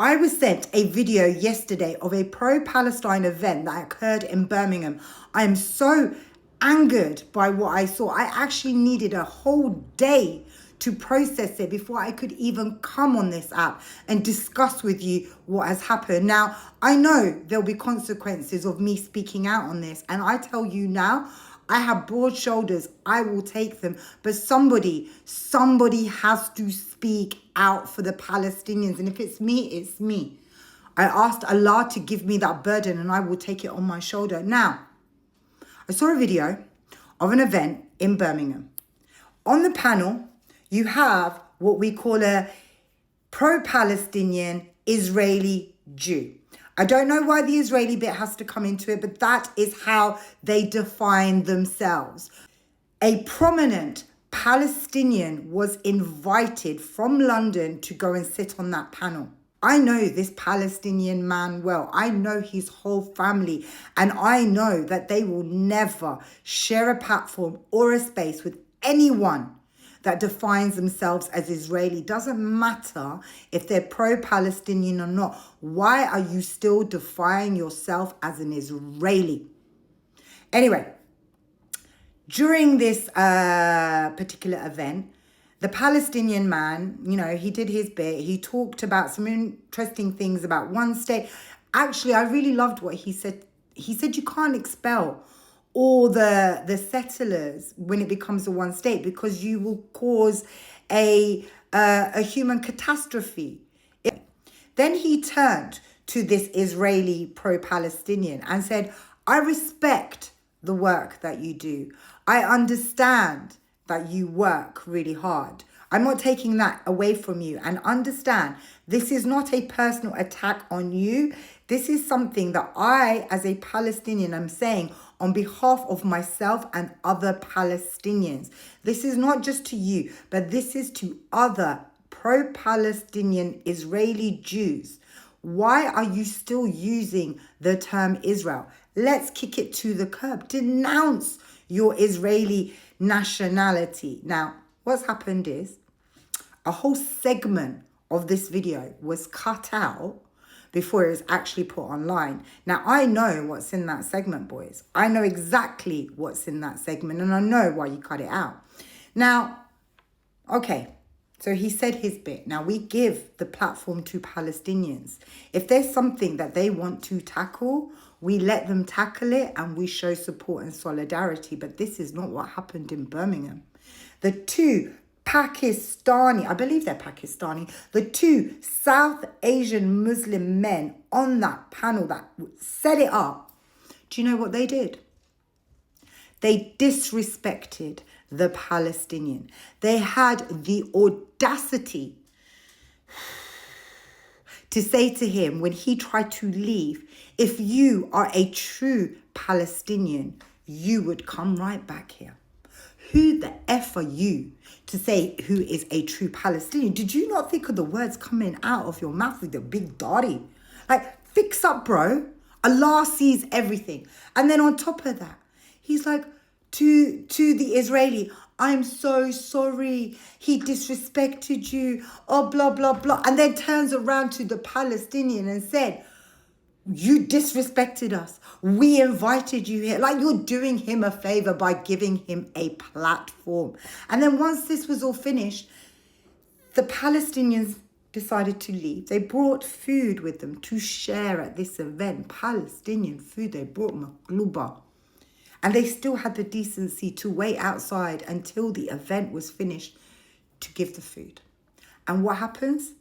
I was sent a video yesterday of a pro-Palestine event that occurred in Birmingham. I am so angered by what I saw. I actually needed a whole day to process it before I could even come on this app and discuss with you what has happened. Now, I know there'll be consequences of me speaking out on this, and I tell you now, I have broad shoulders. I will take them. But somebody has to speak out for the Palestinians. And if it's me, it's me. I asked Allah to give me that burden and I will take it on my shoulder. Now, I saw a video of an event in Birmingham. On the panel, you have what we call a pro-Palestinian Israeli Jew. I don't know why the Israeli bit has to come into it, but that is how they define themselves. A prominent Palestinian was invited from London to go and sit on that panel. I know this Palestinian man well. I know his whole family, and I know that they will never share a platform or a space with anyone that defines themselves as Israeli. Doesn't matter if they're pro-Palestinian or not. Why are you still defining yourself as an Israeli? Anyway, during this particular event, the Palestinian man, he did his bit. He talked about some interesting things about one state. Actually, I really loved what he said. He said you can't expel all the settlers when it becomes a one state because you will cause a human catastrophe. Then he turned to this Israeli pro-Palestinian and said, I respect the work that you do. I understand that you work really hard. I'm not taking that away from you. And understand, this is not a personal attack on you. This is something that I, as a Palestinian, am saying on behalf of myself and other Palestinians. This is not just to you, but this is to other pro-Palestinian Israeli Jews. Why are you still using the term Israel? Let's kick it to the curb. Denounce your Israeli nationality. Now, what's happened is a whole segment of this video was cut out before it was actually put online. Now, I know what's in that segment, boys. I know exactly what's in that segment, and I know why you cut it out. Now, okay, so he said his bit. Now, we give the platform to Palestinians. If there's something that they want to tackle, we let them tackle it and we show support and solidarity. But this is not what happened in Birmingham. The two Pakistani, I believe they're Pakistani, the two South Asian Muslim men on that panel that set it up, do you know what they did? They disrespected the Palestinian. They had the audacity to say to him when he tried to leave, if you are a true Palestinian, you would come right back here. Who the F are you to say who is a true Palestinian? Did you not think of the words coming out of your mouth with the big daddy? Like, fix up, bro. Allah sees everything. And then on top of that, he's like, to the Israeli, I'm so sorry. He disrespected you. Oh, blah, blah, blah. And then turns around to the Palestinian and said, you disrespected us. We invited you here. Like, you're doing him a favor by giving him a platform. And then once this was all finished, the Palestinians decided to leave. They brought food with them to share at this event. Palestinian food. They brought magluba. And they still had the decency to wait outside until the event was finished to give the food. And what happens?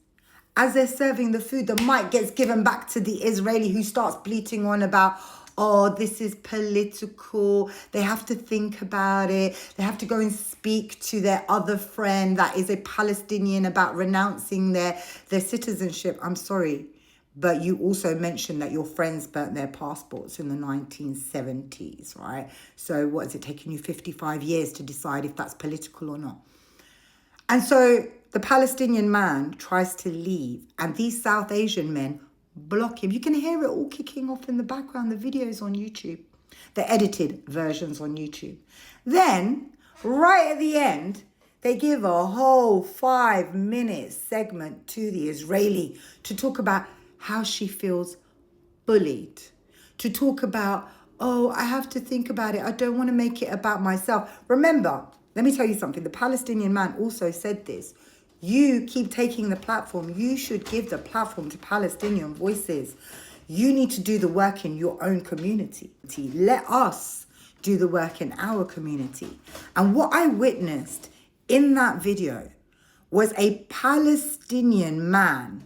As they're serving the food, the mic gets given back to the Israeli who starts bleating on about, oh, this is political. They have to think about it. They have to go and speak to their other friend that is a Palestinian about renouncing their citizenship. I'm sorry, but you also mentioned that your friends burnt their passports in the 1970s, right? So what is it taking you 55 years to decide if that's political or not? And so the Palestinian man tries to leave and these South Asian men block him. You can hear it all kicking off in the background, the videos on YouTube, the edited versions on YouTube. Then, right at the end, They give a whole 5-minute segment to the Israeli to talk about how she feels bullied, to talk about, oh, I have to think about it. I don't want to make it about myself. Remember, let me tell you something. The Palestinian man also said this. You keep taking the platform. You should give the platform to Palestinian voices. You need to do the work in your own community. Let us do the work in our community. And what I witnessed in that video was a Palestinian man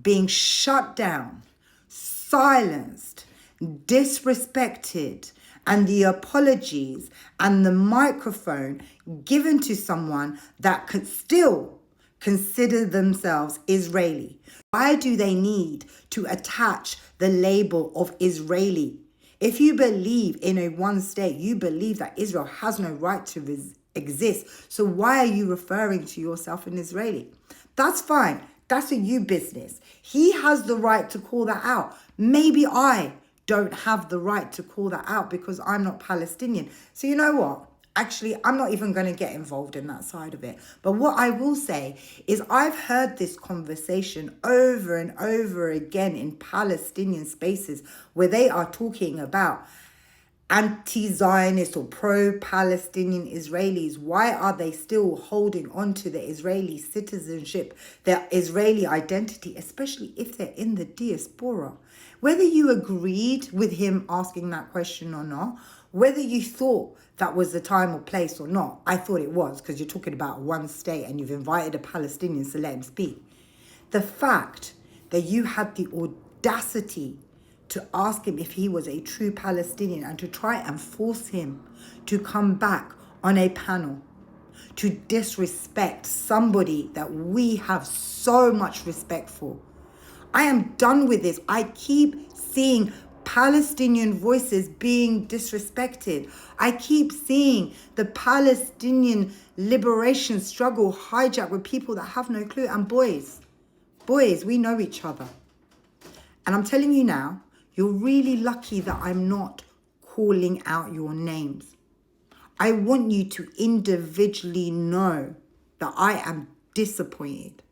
being shut down, silenced, disrespected, and the apologies and the microphone given to someone that could still consider themselves Israeli. Why do they need to attach the label of Israeli? If you believe in a one state, you believe that Israel has no right to exist. So why are you referring to yourself an Israeli? That's fine. That's a you business. He has the right to call that out. Maybe I don't have the right to call that out because I'm not Palestinian. So you know what? Actually, I'm not even going to get involved in that side of it. But what I will say is I've heard this conversation over and over again in Palestinian spaces where they are talking about anti-Zionist or pro-Palestinian Israelis. Why are they still holding on to the Israeli citizenship, their Israeli identity, especially if they're in the diaspora? Whether you agreed with him asking that question or not, whether you thought that was the time or place or not, I thought it was, because you're talking about one state and you've invited a Palestinian to let him speak. The fact that you had the audacity to ask him if he was a true Palestinian and to try and force him to come back on a panel, to disrespect somebody that we have so much respect for. I am done with this. I keep seeing Palestinian voices being disrespected. I keep seeing the Palestinian liberation struggle hijacked with people that have no clue. And boys, we know each other. And I'm telling you now, you're really lucky that I'm not calling out your names. I want you to individually know that I am disappointed.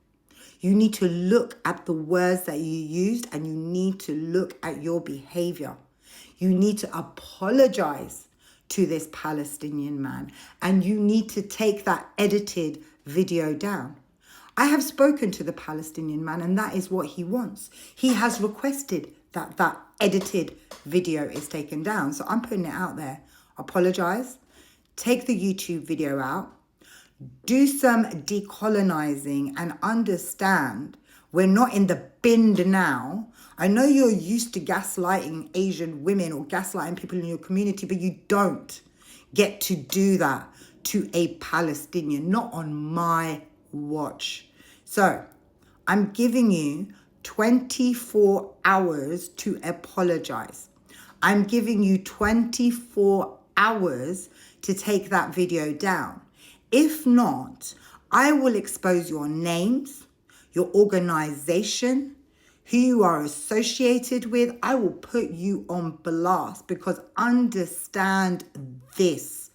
You need to look at the words that you used and you need to look at your behavior. You need to apologize to this Palestinian man and you need to take that edited video down. I have spoken to the Palestinian man and that is what he wants. He has requested that that edited video is taken down. So I'm putting it out there. Apologize. Take the YouTube video out. Do some decolonizing and understand we're not in the bin now. I know you're used to gaslighting Asian women or gaslighting people in your community, but you don't get to do that to a Palestinian, not on my watch. So I'm giving you 24 hours to apologize. I'm giving you 24 hours to take that video down. If not, I will expose your names, your organization, who you are associated with. I will put you on blast because understand this.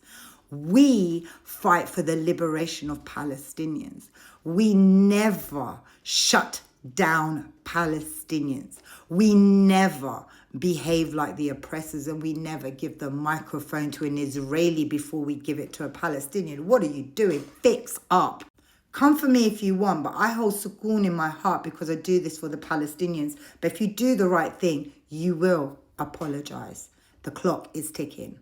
We fight for the liberation of Palestinians. We never shut down Palestinians. We never behave like the oppressors and we never give the microphone to an Israeli before we give it to a Palestinian. What are you doing? Fix up. Come for me if you want, but I hold sukoon in my heart because I do this for the Palestinians. But if you do the right thing, you will apologize. The clock is ticking.